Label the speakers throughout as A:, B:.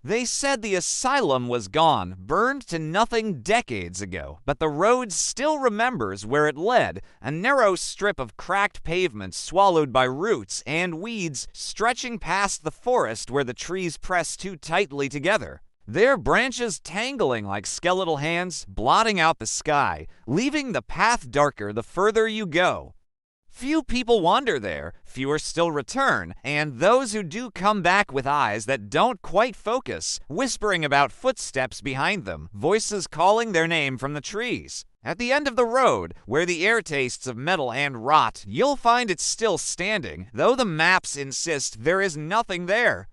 A: They said the asylum was gone, burned to nothing decades ago, but the road still remembers where it led, a narrow strip of cracked pavement swallowed by roots and weeds stretching past the forest where the trees press too tightly together. Their branches tangling like skeletal hands, blotting out the sky, leaving the path darker the further you go. Few people wander there, fewer still return, and those who do come back with eyes that don't quite focus, whispering about footsteps behind them, voices calling their name from the trees. At the end of the road, where the air tastes of metal and rot, you'll find it still standing, though the maps insist there is nothing there.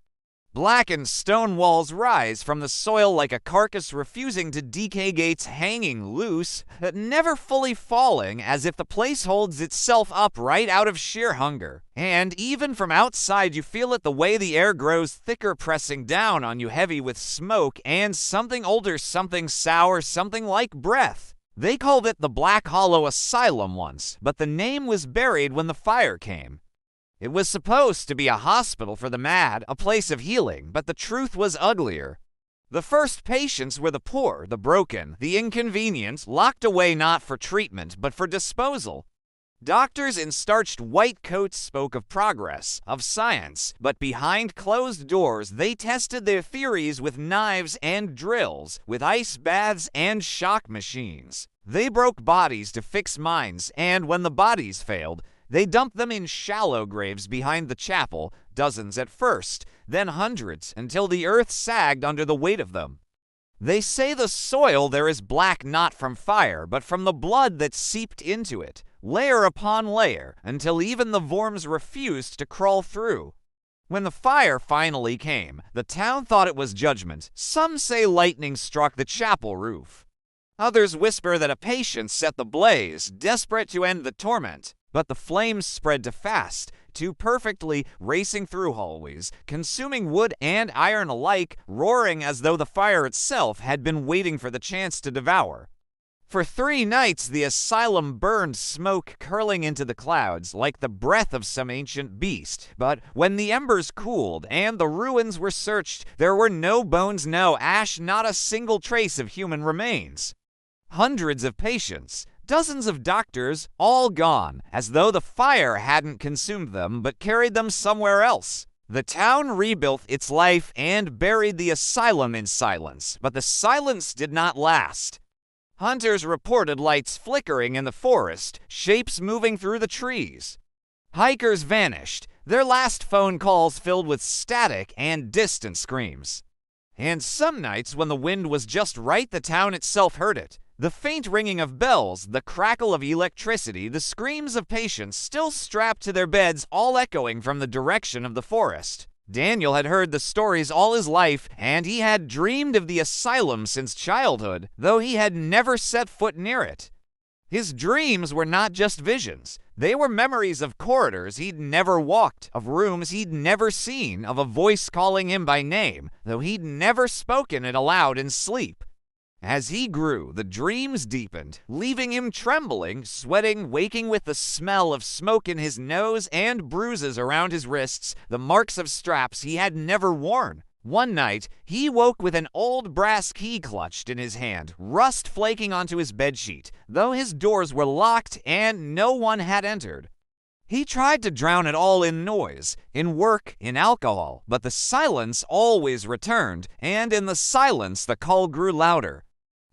A: Blackened stone walls rise from the soil like a carcass refusing to decay, gates hanging loose, but never fully falling, as if the place holds itself upright out of sheer hunger. And even from outside you feel it the way the air grows thicker, pressing down on you heavy with smoke and something older, something sour, something like breath. They called it the Black Hollow Asylum once, but the name was buried when the fire came. It was supposed to be a hospital for the mad, a place of healing, but the truth was uglier. The first patients were the poor, the broken, the inconvenienced, locked away not for treatment, but for disposal. Doctors in starched white coats spoke of progress, of science, but behind closed doors they tested their theories with knives and drills, with ice baths and shock machines. They broke bodies to fix minds, and when the bodies failed, they dumped them in shallow graves behind the chapel, dozens at first, then hundreds, until the earth sagged under the weight of them. They say the soil there is black not from fire, but from the blood that seeped into it, layer upon layer, until even the worms refused to crawl through. When the fire finally came, the town thought it was judgment. Some say lightning struck the chapel roof. Others whisper that a patient set the blaze, desperate to end the torment. But the flames spread too fast, too perfectly, racing through hallways, consuming wood and iron alike, roaring as though the fire itself had been waiting for the chance to devour. For 3 nights the asylum burned, smoke curling into the clouds like the breath of some ancient beast. But when the embers cooled and the ruins were searched, there were no bones, no ash, not a single trace of human remains. Hundreds of patients, dozens of doctors, all gone, as though the fire hadn't consumed them but carried them somewhere else. The town rebuilt its life and buried the asylum in silence, but the silence did not last. Hunters reported lights flickering in the forest, shapes moving through the trees. Hikers vanished, their last phone calls filled with static and distant screams. And some nights when the wind was just right, the town itself heard it. The faint ringing of bells, the crackle of electricity, the screams of patients still strapped to their beds, all echoing from the direction of the forest. Daniel had heard the stories all his life, and he had dreamed of the asylum since childhood, though he had never set foot near it. His dreams were not just visions. They were memories of corridors he'd never walked, of rooms he'd never seen, of a voice calling him by name, though he'd never spoken it aloud in sleep. As he grew, the dreams deepened, leaving him trembling, sweating, waking with the smell of smoke in his nose and bruises around his wrists, the marks of straps he had never worn. One night, he woke with an old brass key clutched in his hand, rust flaking onto his bedsheet, though his doors were locked and no one had entered. He tried to drown it all in noise, in work, in alcohol, but the silence always returned, and in the silence the call grew louder.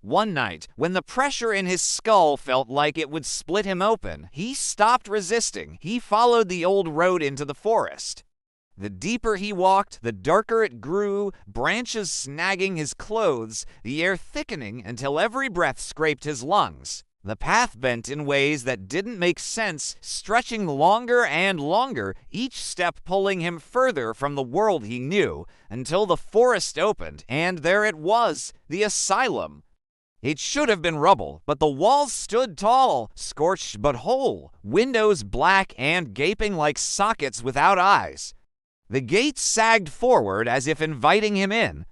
A: One night, when the pressure in his skull felt like it would split him open, he stopped resisting. He followed the old road into the forest. The deeper he walked, the darker it grew, branches snagging his clothes, the air thickening until every breath scraped his lungs. The path bent in ways that didn't make sense, stretching longer and longer, each step pulling him further from the world he knew, until the forest opened, and there it was, the asylum. It should have been rubble, but the walls stood tall, scorched but whole, windows black and gaping like sockets without eyes. The gates sagged forward as if inviting him in.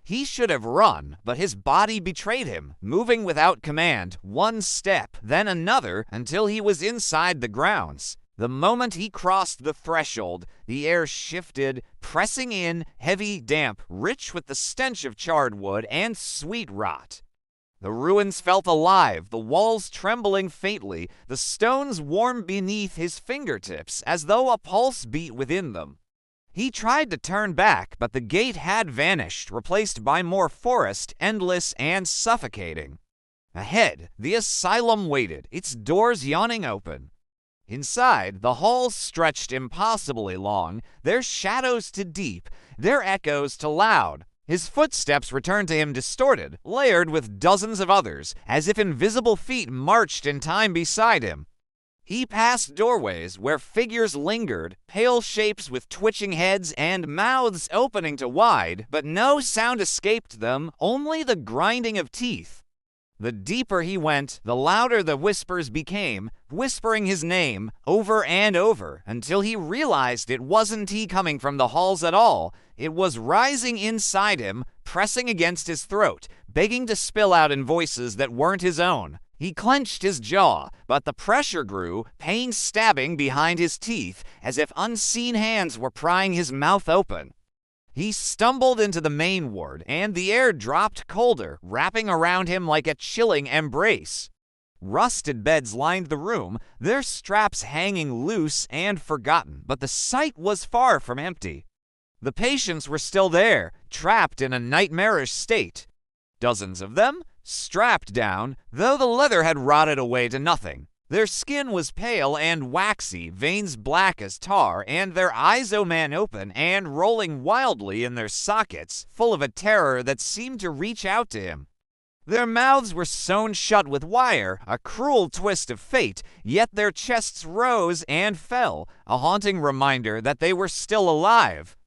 A: He should have run, but his body betrayed him, moving without command, one step, then another, until he was inside the grounds. The moment he crossed the threshold, the air shifted, pressing in, heavy, damp, rich with the stench of charred wood and sweet rot. The ruins felt alive, the walls trembling faintly, the stones warm beneath his fingertips as though a pulse beat within them. He tried to turn back, but the gate had vanished, replaced by more forest, endless and suffocating. Ahead, the asylum waited, its doors yawning open. Inside, the halls stretched impossibly long, their shadows to deep, their echoes to loud. His footsteps returned to him distorted, layered with dozens of others, as if invisible feet marched in time beside him. He passed doorways where figures lingered, pale shapes with twitching heads and mouths opening to wide, but no sound escaped them, only the grinding of teeth. The deeper he went, the louder the whispers became, whispering his name over and over, until he realized it wasn't he coming from the halls at all. It was rising inside him, pressing against his throat, begging to spill out in voices that weren't his own. He clenched his jaw, but the pressure grew, pain stabbing behind his teeth, as if unseen hands were prying his mouth open. He stumbled into the main ward, and the air dropped colder, wrapping around him like a chilling embrace. Rusted beds lined the room, their straps hanging loose and forgotten, but the sight was far from empty. The patients were still there, trapped in a nightmarish state. Dozens of them, strapped down, though the leather had rotted away to nothing. Their skin was pale and waxy, veins black as tar, and their eyes, oh man, open and rolling wildly in their sockets, full of a terror that seemed to reach out to him. Their mouths were sewn shut with wire, a cruel twist of fate, yet their chests rose and fell, a haunting reminder that they were still alive.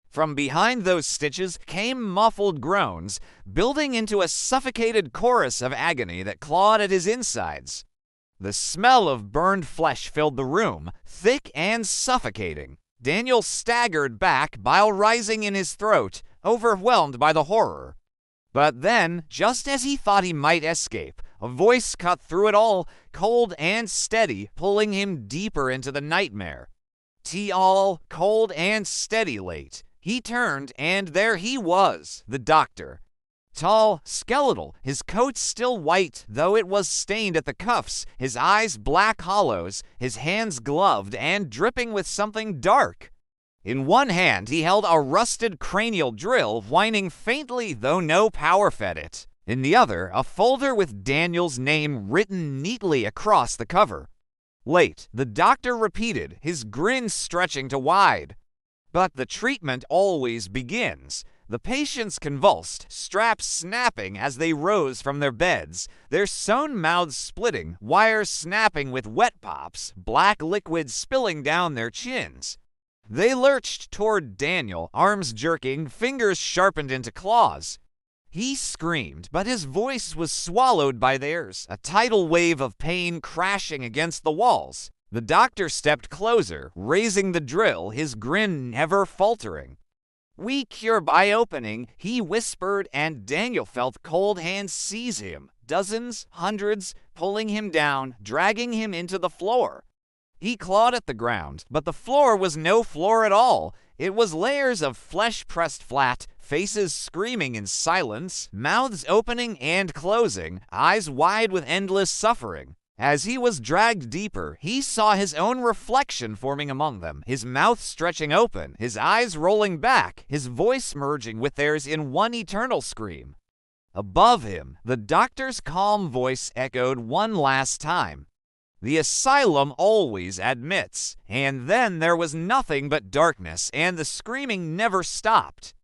A: From behind those stitches came muffled groans, building into a suffocated chorus of agony that clawed at his insides. The smell of burned flesh filled the room, thick and suffocating. Daniel staggered back, bile rising in his throat, overwhelmed by the horror. But then, just as he thought he might escape, a voice cut through it all, cold and steady, pulling him deeper into the nightmare. All cold and steady late. He turned, and there he was, the doctor. Tall, skeletal, his coat still white, though it was stained at the cuffs, his eyes black hollows, his hands gloved and dripping with something dark. In one hand he held a rusted cranial drill, whining faintly though no power fed it. In the other, a folder with Daniel's name written neatly across the cover. Late, the doctor repeated, his grin stretching to wide. But the treatment always begins. The patients convulsed, straps snapping as they rose from their beds, their sewn mouths splitting, wires snapping with wet pops, black liquid spilling down their chins. They lurched toward Daniel, arms jerking, fingers sharpened into claws. He screamed, but his voice was swallowed by theirs, a tidal wave of pain crashing against the walls. The doctor stepped closer, raising the drill, his grin never faltering. "We cure by opening," he whispered, and Daniel felt cold hands seize him, dozens, hundreds, pulling him down, dragging him into the floor. He clawed at the ground, but the floor was no floor at all. It was layers of flesh pressed flat, faces screaming in silence, mouths opening and closing, eyes wide with endless suffering. As he was dragged deeper, he saw his own reflection forming among them, his mouth stretching open, his eyes rolling back, his voice merging with theirs in one eternal scream. Above him, the doctor's calm voice echoed one last time. "The asylum always admits," and then there was nothing but darkness, and the screaming never stopped.